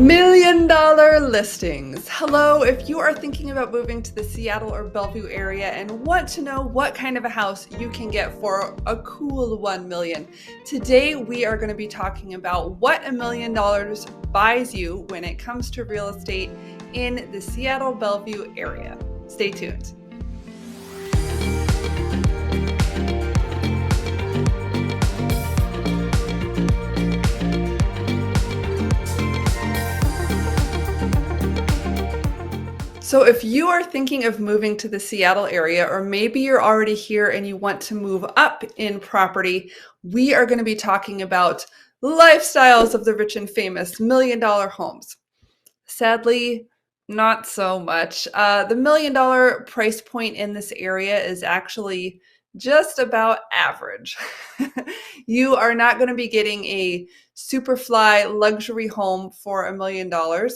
$1 million listings. Hello, if you are thinking about moving to the Seattle or Bellevue area and want to know what kind of a house you can get for a cool $1 million, today we are going to be talking about what $1 million buys you when it comes to real estate in the Seattle Bellevue area. Stay tuned. So if you are thinking of moving to the Seattle area, or maybe you're already here and you want to move up in property, we are going to be talking about lifestyles of the rich and famous $1 million homes. Sadly, not so much. The $1 million price point in this area is actually just about average. You are not going to be getting a super fly luxury home for $1 million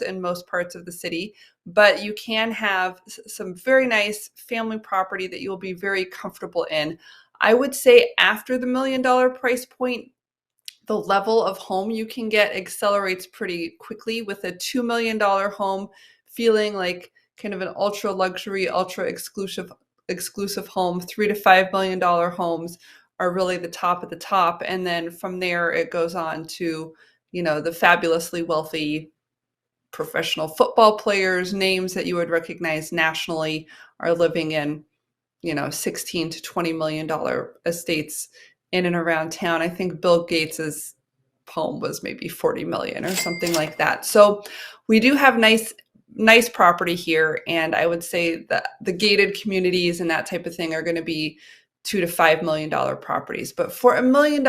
in most parts of the city, but you can have some very nice family property that you'll be very comfortable in. I would say after the $1 million price point, the level of home you can get accelerates pretty quickly, with a $2 million home feeling like kind of an ultra luxury, ultra exclusive home. $3 to $5 million homes are really the top of the top. And then from there, it goes on to, the fabulously wealthy professional football players, names that you would recognize nationally, are living in, $16 to $20 million estates in and around town. I think Bill Gates's home was maybe 40 million or something like that. So we do have nice property here. And I would say that the gated communities and that type of thing are going to be $2 to $5 million properties. But for $1 million,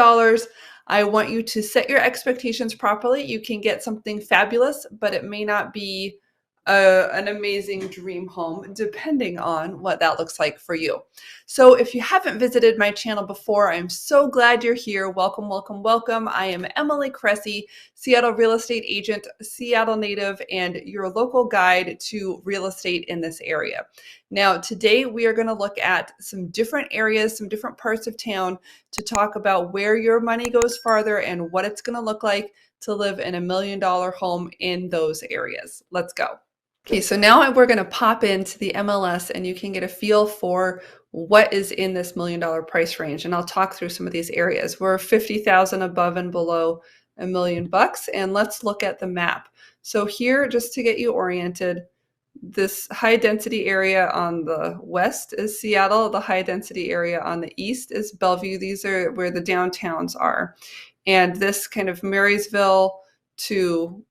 I want you to set your expectations properly. You can get something fabulous, but it may not be an amazing dream home, depending on what that looks like for you. So if you haven't visited my channel before, I'm so glad you're here. Welcome, welcome, welcome. I am Emily Cressey, Seattle real estate agent, Seattle native, and your local guide to real estate in this area. Now, today we are going to look at some different areas, some different parts of town, to talk about where your money goes farther and what it's going to look like to live in $1 million home in those areas. Let's go. Okay, so now we're going to pop into the MLS and you can get a feel for what is in this $1 million price range. And I'll talk through some of these areas. We're 50,000 above and below $1 million. And let's look at the map. So here, just to get you oriented, this high density area on the west is Seattle. The high density area on the east is Bellevue. These are where the downtowns are. And this kind of Marysville to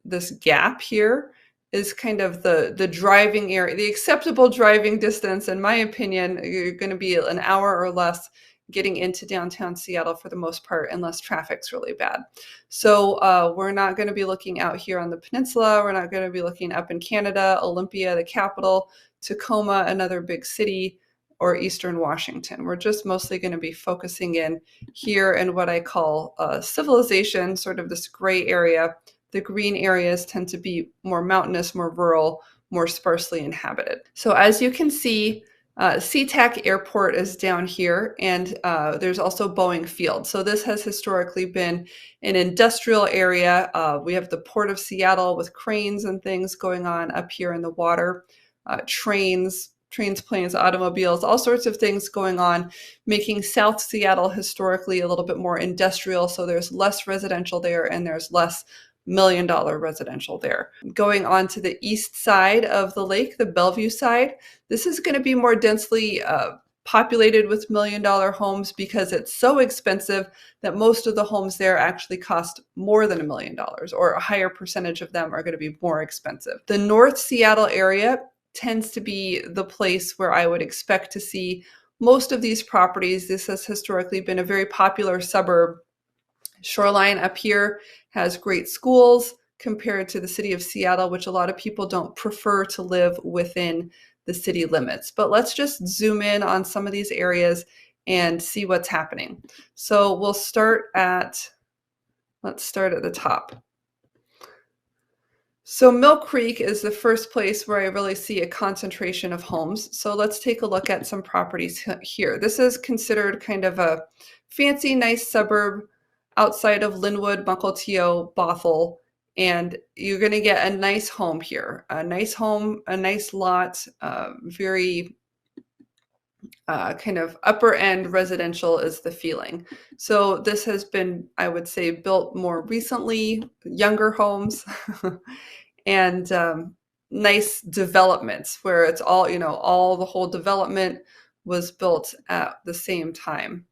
this gap here is kind of the driving area, the acceptable driving distance. In my opinion, you're going to be an hour or less getting into downtown Seattle for the most part, unless traffic's really bad. So we're not going to be looking out here on the peninsula. We're not going to be looking up in Canada, Olympia, the capital, Tacoma, another big city, or Eastern Washington. We're just mostly going to be focusing in here in what I call civilization, sort of this gray area. The green areas tend to be more mountainous, more rural, more sparsely inhabited. So as you can see, SeaTac Airport is down here, and there's also Boeing Field. So this has historically been an industrial area. We have the Port of Seattle with cranes and things going on up here in the water, trains, planes, automobiles, all sorts of things going on, making South Seattle historically a little bit more industrial. So there's less residential there, and there's less $1 million residential there. Going on to the east side of the lake, the Bellevue side, this is going to be more densely populated with $1 million homes because it's so expensive that most of the homes there actually cost more than $1 million, or a higher percentage of them are going to be more expensive. The North Seattle area tends to be the place where I would expect to see most of these properties. This has historically been a very popular suburb. Shoreline up here has great schools compared to the city of Seattle, which a lot of people don't prefer to live within the city limits. But let's just zoom in on some of these areas and see what's happening. So let's start at the top. So Mill Creek is the first place where I really see a concentration of homes. So let's take a look at some properties here. This is considered kind of a fancy, nice suburb outside of Linwood, Mukilteo, Bothell, And you're going to get a nice home here, a nice home, a nice lot, very kind of upper end residential is the feeling. So this has been, I would say, built more recently, younger homes and nice developments where it's all, all the whole development was built at the same time.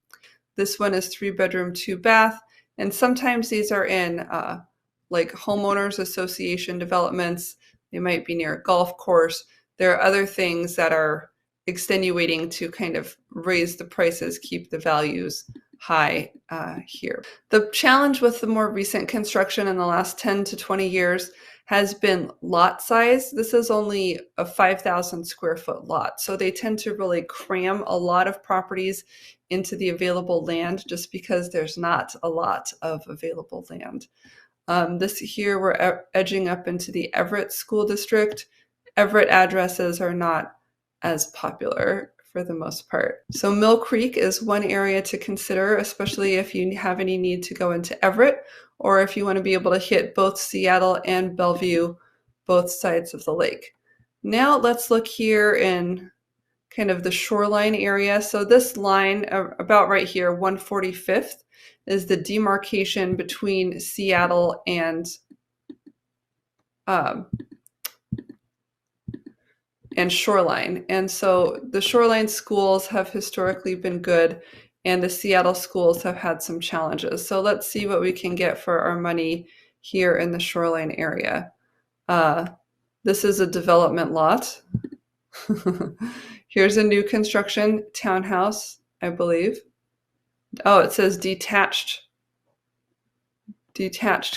This one is 3-bedroom, 2-bath. And sometimes these are in like homeowners association developments. They might be near a golf course. There are other things that are extenuating to kind of raise the prices, keep the values high here. The challenge with the more recent construction in the last 10 to 20 years has been lot size. This is only a 5,000 square foot lot. So they tend to really cram a lot of properties into the available land just because there's not a lot of available land. This here, we're edging up into the Everett school district. Everett addresses are not as popular for the most part. So Mill Creek is one area to consider, especially if you have any need to go into Everett, or if you want to be able to hit both Seattle and Bellevue, both sides of the lake. Now let's look here in kind of the shoreline area. So this line about right here, 145th, is the demarcation between Seattle and shoreline. And so the shoreline schools have historically been good, and the Seattle schools have had some challenges. So let's see what we can get for our money here in the shoreline area. This is a development lot. Here's a new construction townhouse, I believe. Oh, it says detached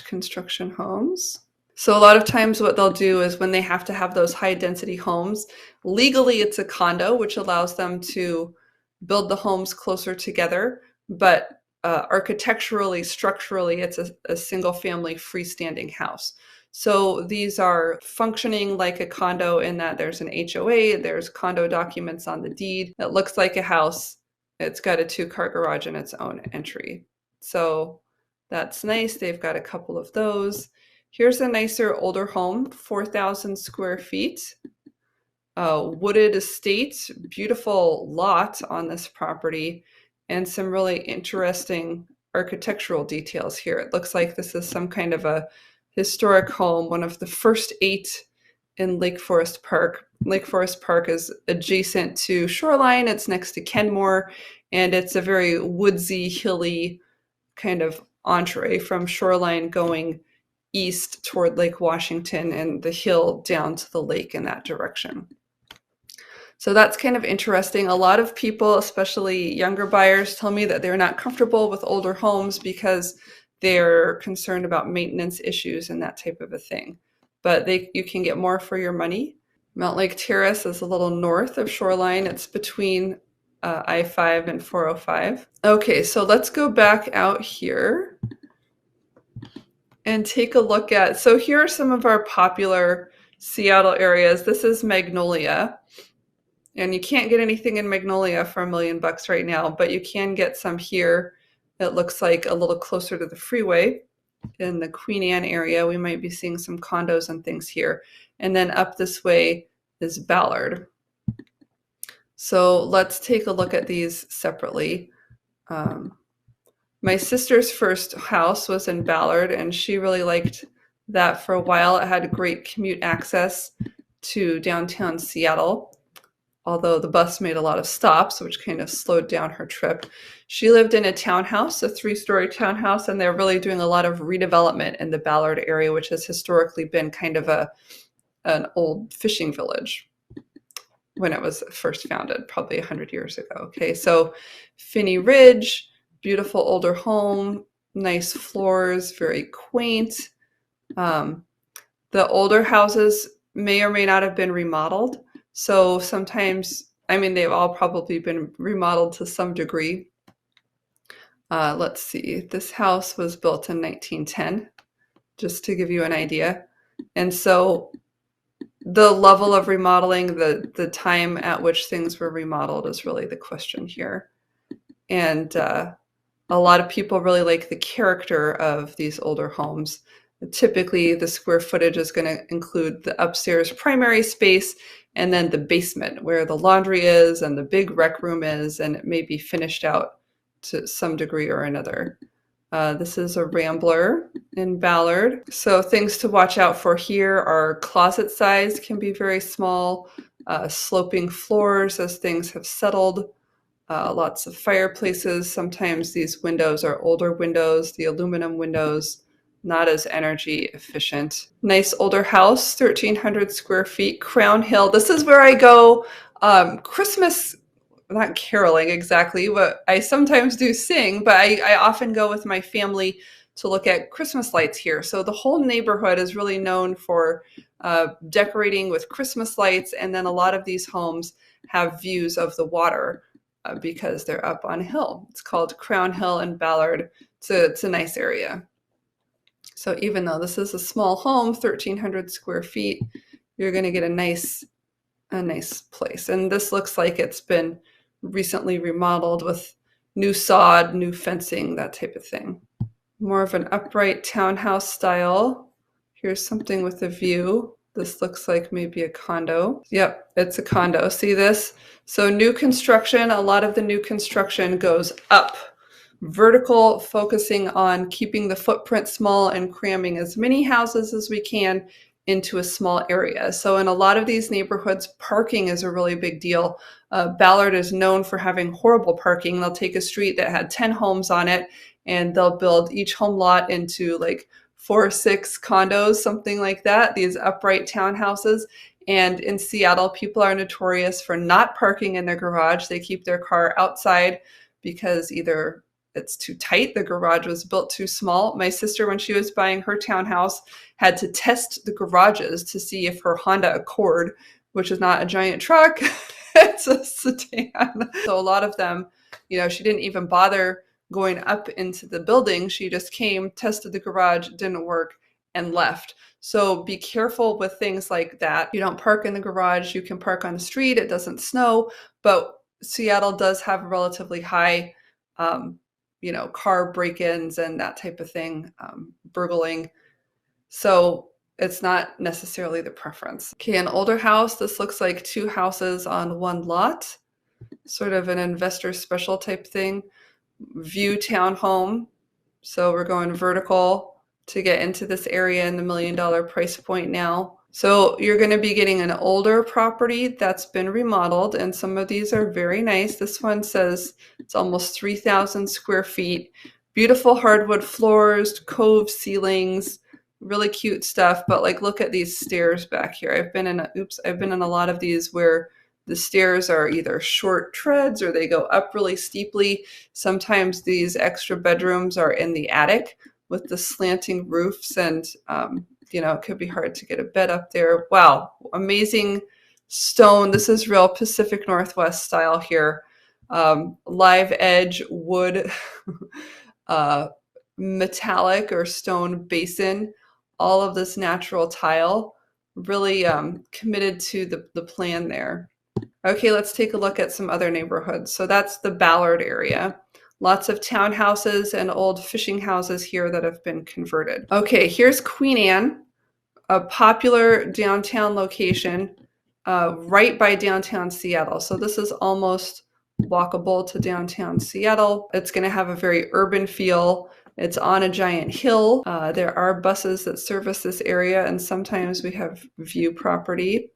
construction homes. So a lot of times what they'll do is when they have to have those high density homes, legally it's a condo, which allows them to build the homes closer together. But architecturally, structurally, it's a single family freestanding house. So these are functioning like a condo in that there's an HOA, there's condo documents on the deed. It looks like a house. It's got a 2-car garage and its own entry. So that's nice. They've got a couple of those. Here's a nicer older home, 4,000 square feet. Wooded estate, beautiful lot on this property, and some really interesting architectural details here. It looks like this is some kind of a historic home, one of the first 8 in Lake Forest Park. Lake Forest Park is adjacent to Shoreline. It's next to Kenmore, and it's a very woodsy, hilly kind of entree from Shoreline going east toward Lake Washington and the hill down to the lake in that direction. So that's kind of interesting. A lot of people, especially younger buyers, tell me that they're not comfortable with older homes because they're concerned about maintenance issues and that type of a thing. But you can get more for your money. Mount Lake Terrace is a little north of Shoreline. It's between I-5 and 405. Okay, so let's go back out here and take a look at, so here are some of our popular Seattle areas. This is Magnolia, and you can't get anything in Magnolia for $1 million right now, but you can get some here. It looks like a little closer to the freeway in the Queen Anne area. We might be seeing some condos and things here. And then up this way is Ballard. So let's take a look at these separately. My sister's first house was in Ballard, and she really liked that for a while. It had great commute access to downtown Seattle, although the bus made a lot of stops, which kind of slowed down her trip. She lived in a townhouse, a 3-story townhouse, and they're really doing a lot of redevelopment in the Ballard area, which has historically been kind of an old fishing village when it was first founded, probably 100 years ago. Okay, so Finney Ridge, beautiful older home, nice floors, very quaint. The older houses may or may not have been remodeled. So sometimes, I mean, they've all probably been remodeled to some degree. Let's see, this house was built in 1910, just to give you an idea. And so the level of remodeling, the time at which things were remodeled is really the question here. And a lot of people really like the character of these older homes. Typically, the square footage is going to include the upstairs primary space and then the basement where the laundry is and the big rec room is, and it may be finished out to some degree or another. This is a Rambler in Ballard. So things to watch out for here are closet size can be very small, sloping floors as things have settled, lots of fireplaces. Sometimes these windows are older windows, the aluminum windows, not as energy efficient. Nice older house, 1,300 square feet, Crown Hill. This is where I go Christmas, not caroling exactly, but I sometimes do sing, but I often go with my family to look at Christmas lights here. So the whole neighborhood is really known for decorating with Christmas lights, and then a lot of these homes have views of the water because they're up on a hill. It's called Crown Hill in Ballard. It's a nice area. So even though this is a small home, 1,300 square feet, you're going to get a nice place. And this looks like it's been recently remodeled with new sod, new fencing, that type of thing. More of an upright townhouse style. Here's something with a view. This looks like maybe a condo. Yep, it's a condo. See this? So new construction, a lot of the new construction goes up. Vertical, focusing on keeping the footprint small and cramming as many houses as we can into a small area. So in a lot of these neighborhoods, parking is a really big deal. Ballard is known for having horrible parking. They'll take a street that had 10 homes on it, and they'll build each home lot into like 4 or 6 condos, something like that, these upright townhouses. And in Seattle, people are notorious for not parking in their garage. They keep their car outside because either it's too tight, the garage was built too small. My sister, when she was buying her townhouse, had to test the garages to see if her Honda Accord, which is not a giant truck, it's a sedan. So a lot of them, she didn't even bother going up into the building. She just came, tested the garage, didn't work, and left. So be careful with things like that. You don't park in the garage. You can park on the street. It doesn't snow, but Seattle does have relatively high car break-ins and that type of thing, burgling. So it's not necessarily the preference. Okay, an older house. This looks like 2 houses on one lot, sort of an investor special type thing. View townhome. So we're going vertical to get into this area in the $1 million price point now. So you're going to be getting an older property that's been remodeled, and some of these are very nice. This one says it's almost 3,000 square feet. Beautiful hardwood floors, cove ceilings, really cute stuff. But like, look at these stairs back here. I've been in a lot of these where the stairs are either short treads or they go up really steeply. Sometimes these extra bedrooms are in the attic with the slanting roofs, and it could be hard to get a bed up there. Wow, amazing stone. This is real Pacific Northwest style here. Live edge wood, metallic or stone basin, all of this natural tile. Really committed to the plan there. Okay, let's take a look at some other neighborhoods. So that's the Ballard area. Lots of townhouses and old fishing houses here that have been converted. Okay, here's Queen Anne, a popular downtown location right by downtown Seattle. So this is almost walkable to downtown Seattle. It's going to have a very urban feel. It's on a giant hill. There are buses that service this area, and sometimes we have view property.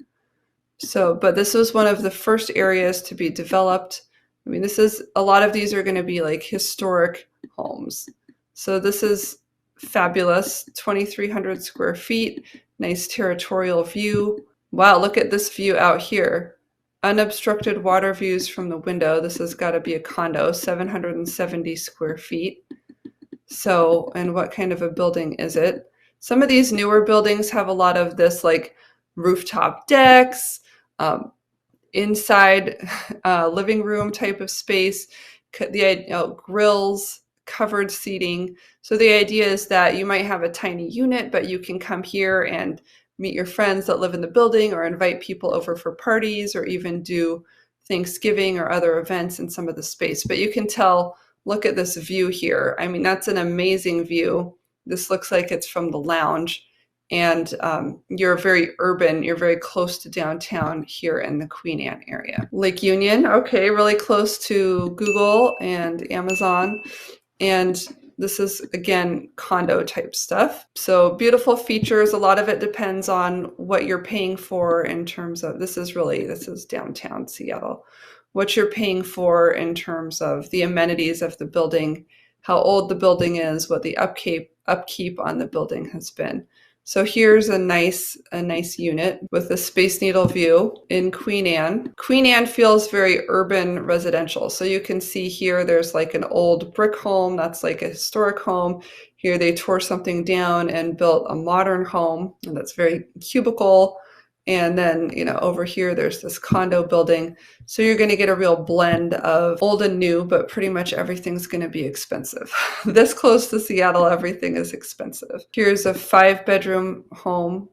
But this was one of the first areas to be developed. I mean, a lot of these are going to be like historic homes. So this is fabulous, 2,300 square feet, nice territorial view. Wow, look at this view out here. Unobstructed water views from the window. This has got to be a condo, 770 square feet. So, and what kind of a building is it? Some of these newer buildings have a lot of this like rooftop decks, inside living room type of space, grills, covered seating. So the idea is that you might have a tiny unit, but you can come here and meet your friends that live in the building, or invite people over for parties, or even do Thanksgiving or other events in some of the space. But you can tell, look at this view here. I mean, that's an amazing view. This looks like it's from the lounge. And you're very urban, you're very close to downtown here in the Queen Anne area. Lake Union, okay, really close to Google and Amazon. And this is, again, condo type stuff. So beautiful features. A lot of it depends on what you're paying for in terms of, this is downtown Seattle. What you're paying for in terms of the amenities of the building, how old the building is, what the upkeep on the building has been. So here's a nice unit with a Space Needle view in Queen Anne. Queen Anne feels very urban residential. So you can see here there's like an old brick home that's like a historic home. Here they tore something down and built a modern home, and that's very cubicle. And then, over here, there's this condo building. So you're going to get a real blend of old and new, but pretty much everything's going to be expensive. This close to Seattle, everything is expensive. Here's a 5-bedroom home,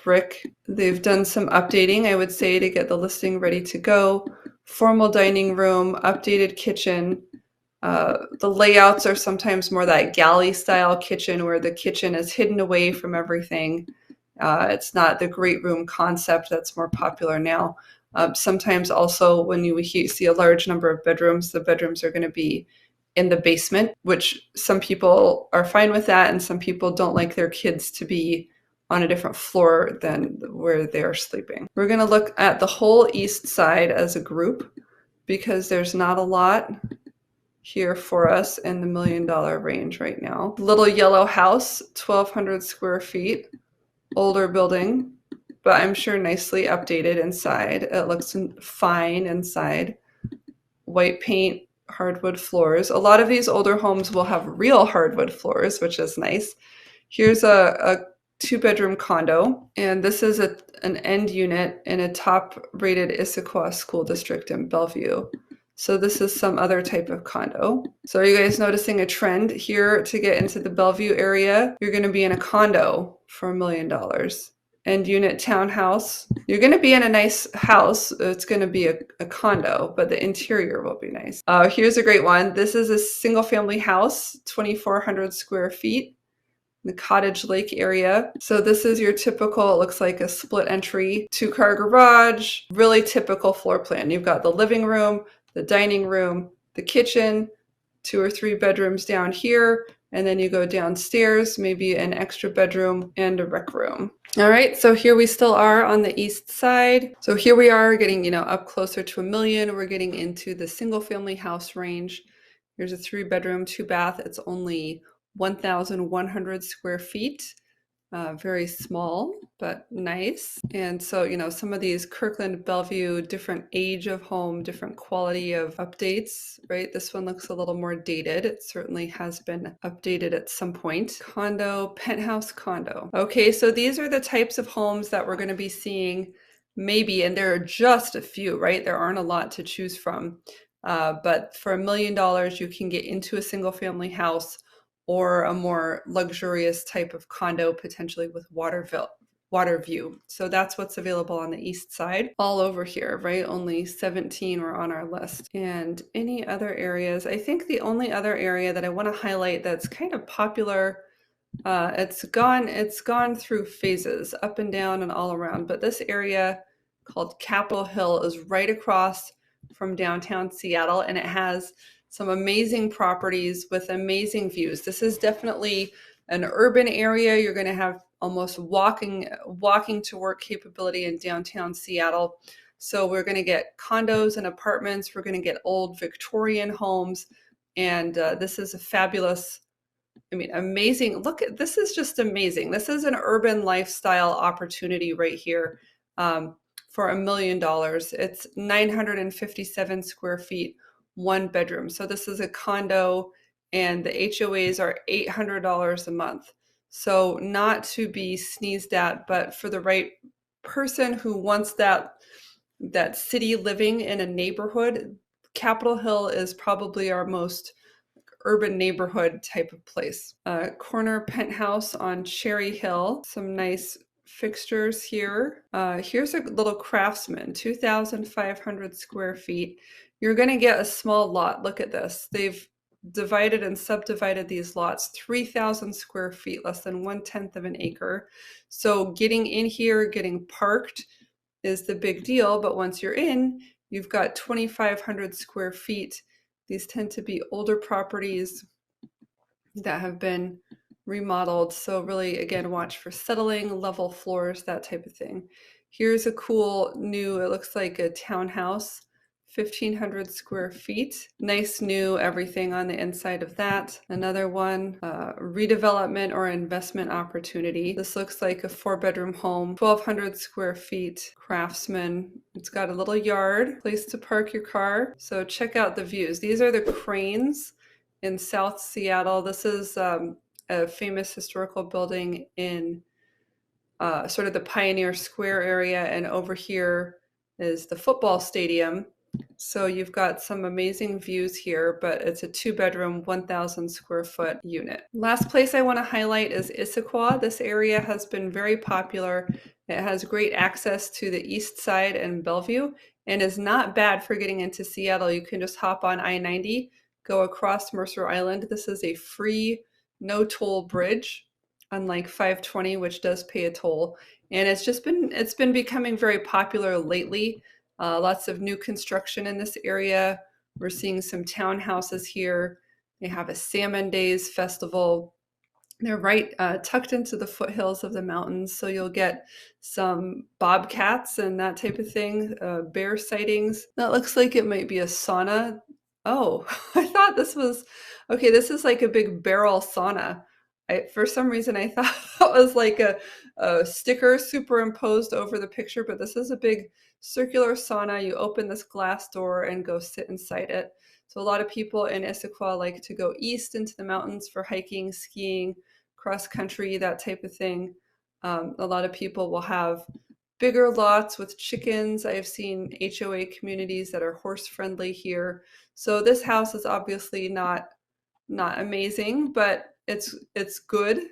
brick. They've done some updating, I would say, to get the listing ready to go. Formal dining room, updated kitchen. The layouts are sometimes more that galley style kitchen where the kitchen is hidden away from everything. It's not the great room concept that's more popular now. Sometimes also when you see a large number of bedrooms, the bedrooms are going to be in the basement, which some people are fine with that, and some people don't like their kids to be on a different floor than where they're sleeping. We're going to look at the whole east side as a group because there's not a lot here for us in the $1 million range right now. Little yellow house, 1,200 square feet. Older building, but I'm sure nicely updated inside. It looks fine inside. White paint, hardwood floors. A lot of these older homes will have real hardwood floors, which is nice. Here's a 2-bedroom condo, and this is an end unit in a top-rated Issaquah school district in Bellevue. So this is some other type of condo. So are you guys noticing a trend here? To get into the Bellevue area, you're going to be in a condo for $1 million. End unit townhouse. You're going to be in a nice house. It's going to be a condo, but the interior will be nice. Here's a great one. This is a single family house, 2,400 square feet. The Cottage Lake area. So this is your typical, it looks like a split entry, 2-car garage, really typical floor plan. You've got the living room, the dining room, the kitchen, 2 or 3 bedrooms down here, and then you go downstairs, maybe an extra bedroom and a rec room. All right, so here we still are on the east side. So here we are getting, up closer to $1 million. We're getting into the single family house range. Here's a 3-bedroom, 2-bath. It's only 1,100 square feet. Very small, but nice. And so, some of these Kirkland, Bellevue, different age of home, different quality of updates, right? This one looks a little more dated. It certainly has been updated at some point. Condo, penthouse condo. Okay, so these are the types of homes that we're going to be seeing maybe, and there are just a few, right? There aren't a lot to choose from. But for $1 million, you can get into a single family house or a more luxurious type of condo, potentially with water view. So that's what's available on the east side. All over here, right? Only 17 were on our list. And any other areas? I think the only other area that I want to highlight that's kind of popular, it's gone through phases, up and down and all around, but this area called Capitol Hill is right across from downtown Seattle, and it has some amazing properties with amazing views. This is definitely an urban area. You're going to have almost walking to work capability in downtown Seattle. So we're going to get condos and apartments. We're going to get old Victorian homes. And this is a fabulous, amazing. This is just amazing. This is an urban lifestyle opportunity right here for $1 million. It's 957 square feet. 1 bedroom. So this is a condo, and the HOAs are $800 a month. So not to be sneezed at, but for the right person who wants that city living in a neighborhood, Capitol Hill is probably our most urban neighborhood type of place. Corner penthouse on Cherry Hill. Some nice fixtures here. Here's a little Craftsman, 2,500 square feet. You're going to get a small lot. Look at this. They've divided and subdivided these lots, 3,000 square feet, less than 1/10 of an acre. So getting in here, getting parked is the big deal. But once you're in, you've got 2,500 square feet. These tend to be older properties that have been remodeled. So really, again, watch for settling, level floors, that type of thing. Here's a cool new, it looks like a townhouse, 1,500 square feet. Nice new everything on the inside of that. Another one, redevelopment or investment opportunity. This looks like a 4-bedroom home, 1,200 square feet, craftsman. It's got a little yard, place to park your car. So check out the views. These are the cranes in South Seattle. This is a famous historical building in sort of the Pioneer Square area, and over here is the football stadium. So you've got some amazing views here, but it's a 2-bedroom, 1,000 square foot unit. Last place I want to highlight is Issaquah. This area has been very popular. It has great access to the east side and Bellevue, and is not bad for getting into Seattle. You can just hop on I-90, go across Mercer Island. This is a free, no toll bridge, unlike 520, which does pay a toll. And it's been becoming very popular lately. Lots of new construction in this area. We're seeing some townhouses here. They have a Salmon Days festival. They're right tucked into the foothills of the mountains, so you'll get some bobcats and that type of thing, bear sightings. That looks like it might be a sauna. Oh, I thought this was, okay, this is like a big barrel sauna. For some reason, I thought that was like a sticker superimposed over the picture, but this is a big circular sauna. You open this glass door and go sit inside it. So a lot of people in Issaquah like to go east into the mountains for hiking, skiing, cross country, that type of thing. A lot of people will have bigger lots with chickens. I've seen HOA communities that are horse friendly here. So this house is obviously not amazing, but it's good,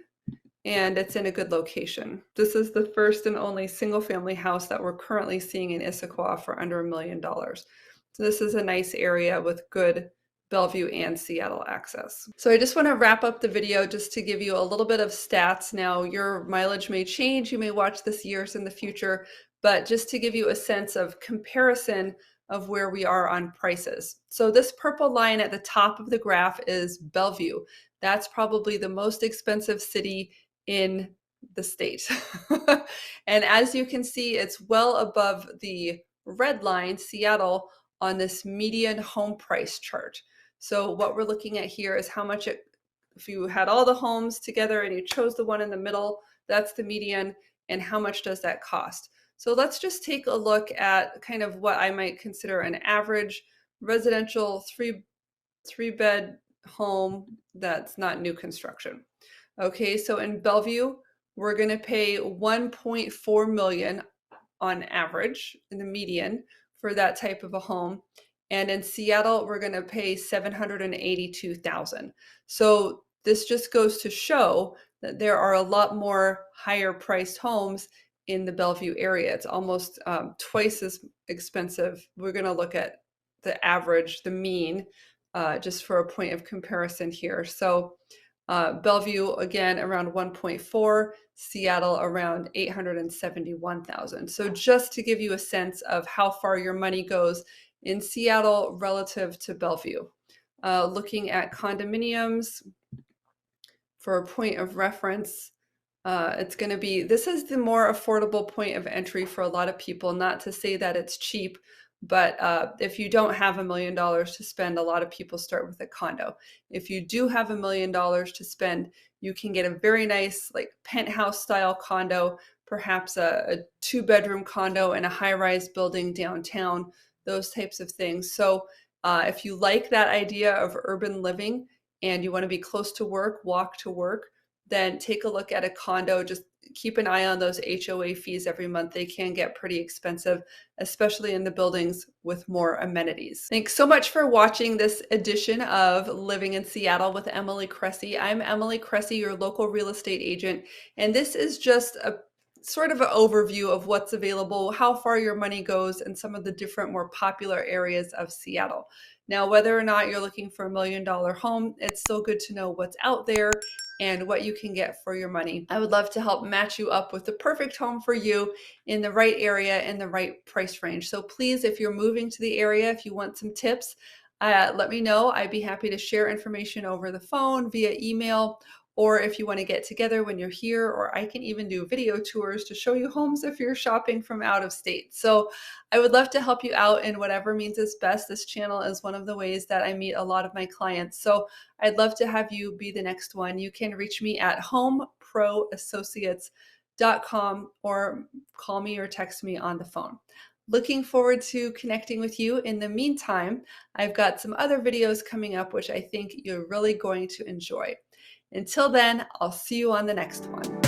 and it's in a good location. This is the first and only single family house that we're currently seeing in Issaquah for under $1 million. So this is a nice area with good Bellevue and Seattle access. So I just want to wrap up the video just to give you a little bit of stats. Now, your mileage may change. You may watch this years in the future, but just to give you a sense of comparison of where we are on prices. So this purple line at the top of the graph is Bellevue. That's probably the most expensive city in the state. And as you can see, it's well above the red line, Seattle, on this median home price chart. So what we're looking at here is how much if you had all the homes together and you chose the one in the middle, that's the median, and how much does that cost? So let's just take a look at kind of what I might consider an average residential three-bed home that's not new construction. Okay, so in Bellevue, we're going to pay $1.4 million on average in the median for that type of a home. And in Seattle, we're going to pay $782,000. So this just goes to show that there are a lot more higher priced homes in the Bellevue area. It's almost twice as expensive. We're going to look at the average, the mean, just for a point of comparison here. So Bellevue, again, around 1.4, Seattle around 871,000. So just to give you a sense of how far your money goes in Seattle relative to Bellevue. Looking at condominiums for a point of reference, it's going to be, this is the more affordable point of entry for a lot of people. Not to say that it's cheap, but if you don't have $1 million to spend, a lot of people start with a condo. If you do have $1 million to spend, you can get a very nice like penthouse style condo, perhaps a 2-bedroom condo in a high-rise building downtown, those types of things. So if you like that idea of urban living and you want to be close to work, walk to work, then take a look at a condo. Just keep an eye on those HOA fees every month. They can get pretty expensive, especially in the buildings with more amenities. Thanks so much for watching this edition of Living in Seattle with Emily Cressey. I'm Emily Cressey, your local real estate agent, and this is just a sort of an overview of what's available, how far your money goes, and some of the different more popular areas of Seattle. Now, whether or not you're looking for $1 million home, it's still good to know what's out there and what you can get for your money. I would love to help match you up with the perfect home for you in the right area and the right price range. So please, if you're moving to the area, if you want some tips, let me know. I'd be happy to share information over the phone, via email, or if you want to get together when you're here, or I can even do video tours to show you homes if you're shopping from out of state. So I would love to help you out in whatever means is best. This channel is one of the ways that I meet a lot of my clients. So I'd love to have you be the next one. You can reach me at homeproassociates.com or call me or text me on the phone. Looking forward to connecting with you. In the meantime, I've got some other videos coming up, which I think you're really going to enjoy. Until then, I'll see you on the next one.